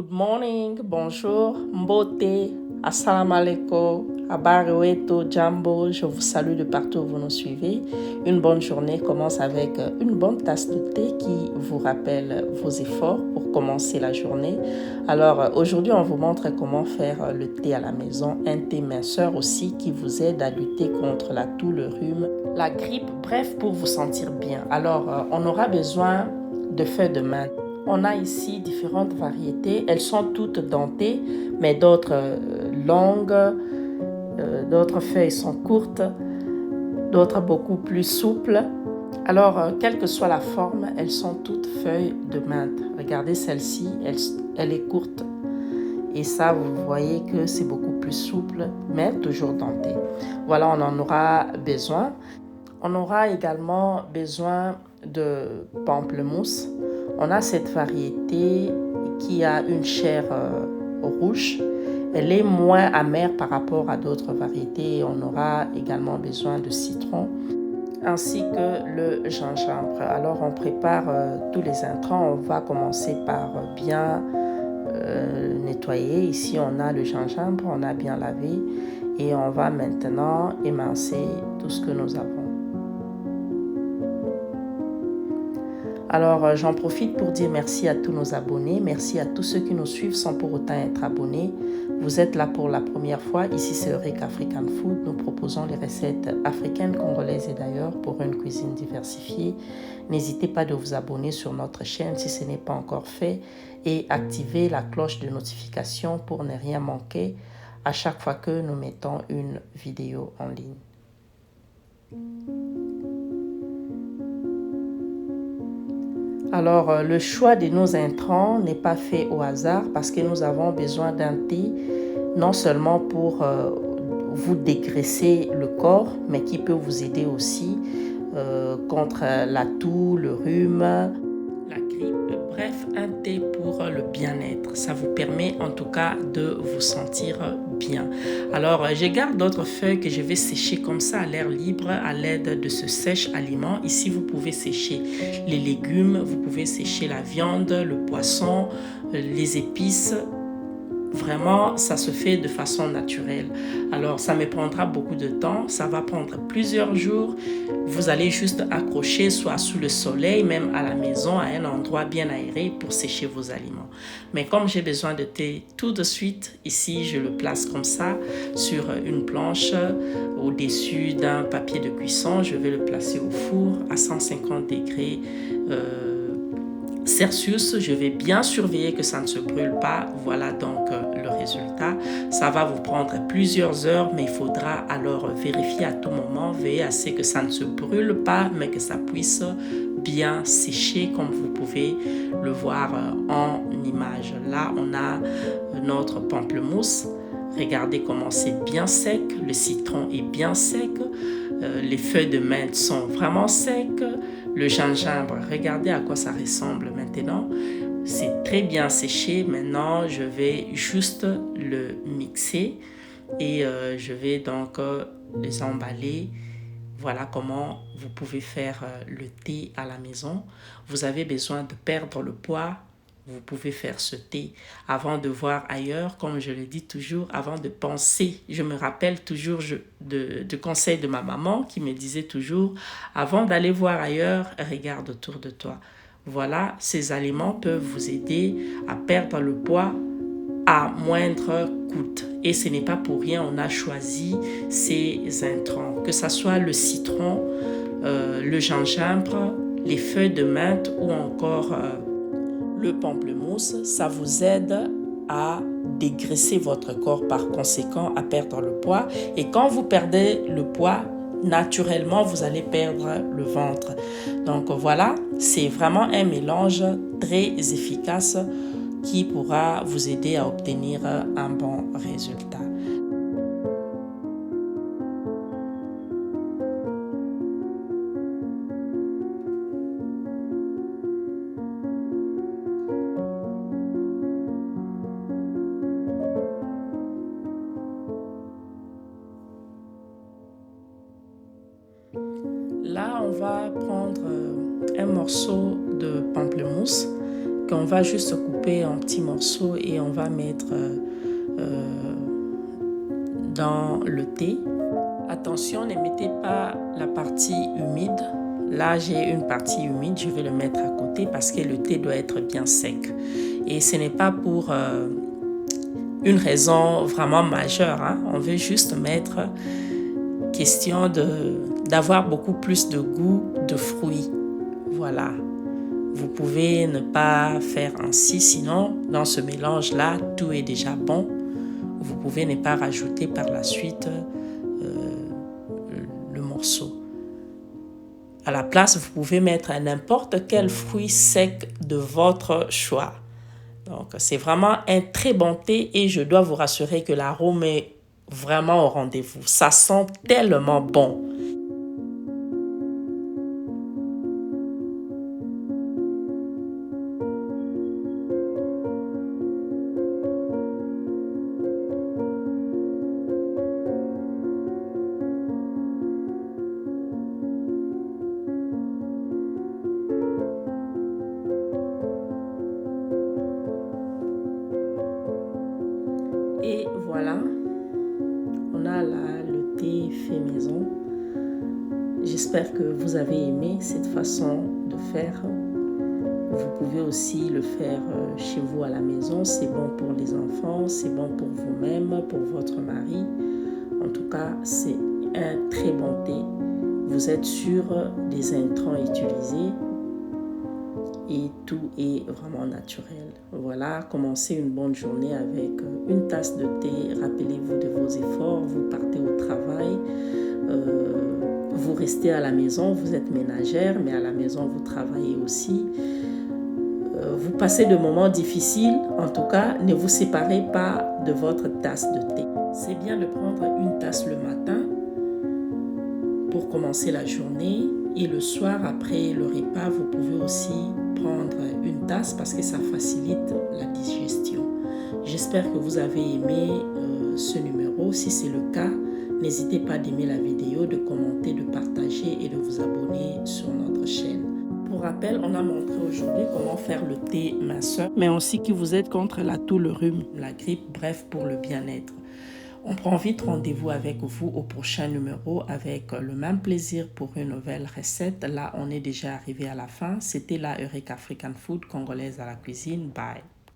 Good morning, bonjour, mbote, assalamu alaikum, habari wetu, jambo, je vous salue de partout où vous nous suivez. Une bonne journée commence avec une bonne tasse de thé qui vous rappelle vos efforts pour commencer la journée. Alors aujourd'hui, on vous montre comment faire le thé à la maison, un thé minceur aussi qui vous aide à lutter contre la toux, le rhume, la grippe, bref, pour vous sentir bien. Alors on aura besoin de feuilles de menthe. On a ici différentes variétés. Elles sont toutes dentées, mais d'autres longues, d'autres feuilles sont courtes, d'autres beaucoup plus souples. Alors, quelle que soit la forme, elles sont toutes feuilles de menthe. Regardez celle-ci, elle est courte. Et ça, vous voyez que c'est beaucoup plus souple, mais toujours denté. Voilà, on en aura besoin. On aura également besoin de pamplemousse. On a cette variété qui a une chair rouge. Elle est moins amère par rapport à d'autres variétés. On aura également besoin de citron ainsi que le gingembre. Alors on prépare tous les intrants. On va commencer par bien nettoyer. Ici on a le gingembre, on a bien lavé et on va maintenant émincer tout ce que nous avons. Alors, j'en profite pour dire merci à tous nos abonnés, merci à tous ceux qui nous suivent sans pour autant être abonnés. Vous êtes là pour la première fois. Ici, c'est Eureka African Food. Nous proposons les recettes africaines, congolaises et d'ailleurs pour une cuisine diversifiée. N'hésitez pas de vous abonner sur notre chaîne si ce n'est pas encore fait et activer la cloche de notification pour ne rien manquer à chaque fois que nous mettons une vidéo en ligne. Alors, le choix de nos intrants n'est pas fait au hasard parce que nous avons besoin d'un thé non seulement pour vous dégraisser le corps, mais qui peut vous aider aussi contre la toux, le rhume, la grippe. Bref, un thé pour le bien-être. Ça vous permet en tout cas de vous sentir bien. Alors, je garde d'autres feuilles que je vais sécher comme ça à l'air libre à l'aide de ce sèche-aliment. Ici, vous pouvez sécher les légumes, vous pouvez sécher la viande, le poisson, les épices. Vraiment, ça se fait de façon naturelle. Alors, ça me prendra beaucoup de temps. Ça va prendre plusieurs jours. Vous allez juste accrocher soit sous le soleil, même à la maison, à un endroit bien aéré pour sécher vos aliments. Mais comme j'ai besoin de thé tout de suite, ici, je le place comme ça sur une planche au-dessus d'un papier de cuisson. Je vais le placer au four à 150 degrés Celsius. Je vais bien surveiller que ça ne se brûle pas. Voilà donc le résultat. Ça va vous prendre plusieurs heures, mais il faudra alors vérifier à tout moment, veiller à ce que ça ne se brûle pas, mais que ça puisse bien sécher comme vous pouvez le voir en image. Là, on a notre pamplemousse. Regardez comment c'est bien sec. Le citron est bien sec. Les feuilles de menthe sont vraiment secs. Le gingembre, regardez à quoi ça ressemble maintenant. C'est très bien séché. Maintenant, je vais juste le mixer et je vais donc les emballer. Voilà comment vous pouvez faire le thé à la maison. Vous avez besoin de perdre le poids. Vous pouvez faire ce thé avant de voir ailleurs, comme je le dis toujours, avant de penser. Je me rappelle toujours de conseils de ma maman qui me disait toujours, avant d'aller voir ailleurs, regarde autour de toi. Voilà, ces aliments peuvent vous aider à perdre le poids à moindre coût. Et ce n'est pas pour rien, on a choisi ces intrants, que ce soit le citron, le gingembre, les feuilles de menthe ou encore le pamplemousse. Ça vous aide à dégraisser votre corps, par conséquent à perdre le poids. Et quand vous perdez le poids, naturellement, vous allez perdre le ventre. Donc voilà, c'est vraiment un mélange très efficace qui pourra vous aider à obtenir un bon résultat. Là, on va prendre un morceau de pamplemousse qu'on va juste couper couper en petits morceaux et on va mettre dans le thé. Attention, ne mettez pas la partie humide. Là, j'ai une partie humide, je vais le mettre à côté parce que le thé doit être bien sec. Et ce n'est pas pour une raison vraiment majeure, hein. On veut juste mettre question d'avoir beaucoup plus de goût de fruits. Voilà. Vous pouvez ne pas faire ainsi, sinon dans ce mélange-là, tout est déjà bon. Vous pouvez ne pas rajouter par la suite le morceau. À la place, vous pouvez mettre n'importe quel fruit sec de votre choix. Donc, c'est vraiment un très bon thé et je dois vous rassurer que l'arôme est vraiment au rendez-vous. Ça sent tellement bon. Et voilà, on a là le thé fait maison. J'espère que vous avez aimé cette façon de faire. Vous pouvez aussi le faire chez vous à la maison. C'est bon pour les enfants, c'est bon pour vous-même, pour votre mari. En tout cas, c'est un très bon thé. Vous êtes sûr des intrants utilisés et tout est vraiment naturel. Voilà, commencez une bonne journée avec une tasse de thé. Rappelez-vous de vos efforts, vous partez au travail, vous restez à la maison, vous êtes ménagère, mais à la maison vous travaillez aussi. Vous passez de moments difficiles, en tout cas, ne vous séparez pas de votre tasse de thé. C'est bien de prendre une tasse le matin pour commencer la journée et le soir, après le repas, vous pouvez aussi prendre une tasse parce que ça facilite la digestion. J'espère que vous avez aimé ce numéro. Si c'est le cas, n'hésitez pas d'aimer la vidéo, de commenter, de partager et de vous abonner sur notre chaîne. Pour rappel, on a montré aujourd'hui comment faire le thé minceur, mais aussi que vous êtes contre la toux, le rhume, la grippe, bref, pour le bien-être. On prend vite rendez-vous avec vous au prochain numéro avec le même plaisir pour une nouvelle recette. Là, on est déjà arrivé à la fin. C'était la Eureka African Food congolaise à la cuisine. Bye.